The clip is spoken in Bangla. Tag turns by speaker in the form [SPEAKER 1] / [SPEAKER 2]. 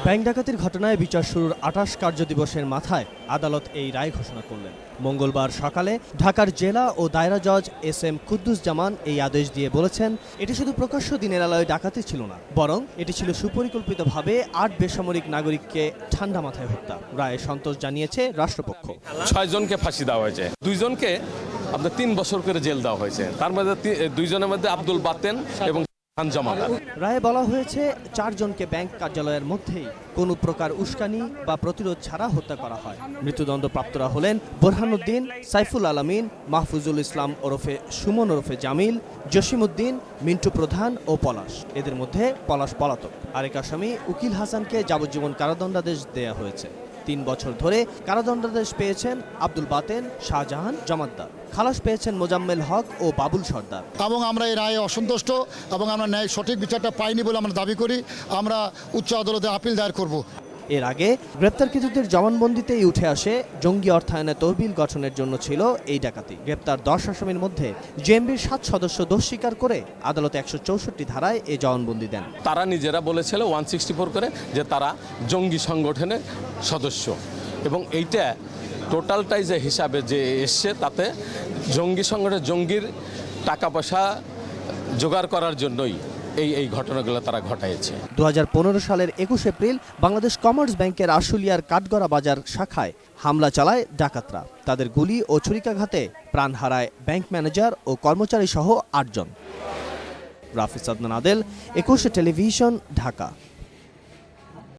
[SPEAKER 1] ব্যাংক ডাকাতির ঘটনায় বিচার শুরুর ২৮ কার্যদিবসের মাথায় আদালত এই রায় ঘোষণা করলেন। মঙ্গলবার সকালে ঢাকার জেলা ও দায়রা জজ এস.এম. কুদ্দুস জামান এই আদেশ দিয়ে বলেছেন, এটি শুধু প্রকাশ্য দিনের আলোয় ডাকাতি ছিল না, বরং এটি ছিল সুপরিকল্পিতভাবে ৮ বেসামরিক নাগরিককে ঠান্ডা মাথায় হত্যা। রায়ে সন্তোষ জানিয়েছে রাষ্ট্রপক্ষ।
[SPEAKER 2] ৬ জনকে ফাঁসি দেওয়া হয়েছে, ২ জনকে আপনার ৩ বছর করে জেল দেওয়া হয়েছে। তার মধ্যে ২ জনের মধ্যে আব্দুল বাতেন এবং
[SPEAKER 1] রায়ে বলা হয়েছে ৪ জনকে ব্যাংক কার্যালয়ের মধ্যেই কোনো প্রকার উস্কানি বা প্রতিরোধ ছাড়া হত্যা করা হয়। মৃত্যুদণ্ডপ্রাপ্তরা হলেন বোরহানুদ্দিন, সাইফুল আলামিন, মাহফুজুল ইসলাম ওরফে সুমন ওরফে জামিল, জসিমউদ্দিন, মিন্টু প্রধান ও পলাশ। এদের মধ্যে পলাশ পলাতক। আরেক আসামি উকিল হাসানকে যাবজ্জীবন কারাদণ্ডাদেশ দেয়া হয়েছে। ৩ বছর ধরে কারাদণ্ডাদেশ পেয়েছেন আব্দুল বাতেন, শাহজাহান জমাদ্দার। খালাস পেয়েছেন মোজাম্মেল হক ও বাবুল সর্দার।
[SPEAKER 3] এবং আমরা এই রায়ে অসন্তুষ্ট এবং আমরা ন্যায় সঠিক বিচারটা পাইনি বলে আমরা দাবি করি। আমরা উচ্চ আদালতে আপিল দায়ের করব।
[SPEAKER 1] এর আগে গ্রেপ্তারকৃতদের জবানবন্দিতেই উঠে আসে জঙ্গি অর্থায়নে তহবিল গঠনের জন্য ছিল এই ডাকাতি। গ্রেপ্তার ১০ আসামির মধ্যে জেএমবির ৭ সদস্য দোষ স্বীকার করে আদালতে ১৬৪ ধারায় এই জবানবন্দি দেন।
[SPEAKER 2] তারা নিজেরা বলেছিল 164 করে যে তারা জঙ্গি সংগঠনের সদস্য, এবং এইটা টোটালটাই যে হিসাবে যে এসছে তাতে জঙ্গি সংগঠনের জঙ্গির টাকা পয়সা জোগাড় করার জন্যই এই ঘটনাগুলো তারা ঘটাইছে।
[SPEAKER 1] ২০১৫ সালের ২১ এপ্রিল বাংলাদেশ কমার্স ব্যাংকের আশুলিয়ার কাঠগড়া বাজার শাখায় হামলা চালায় ডাকাতরা। তাদের গুলি ও ছুরিকাঘাতে প্রাণ হারায় ব্যাংক ম্যানেজার ও কর্মচারী সহ ৮ জন। রাফিজ আদনান আদেল, ২১ টেলিভিশন, ঢাকা।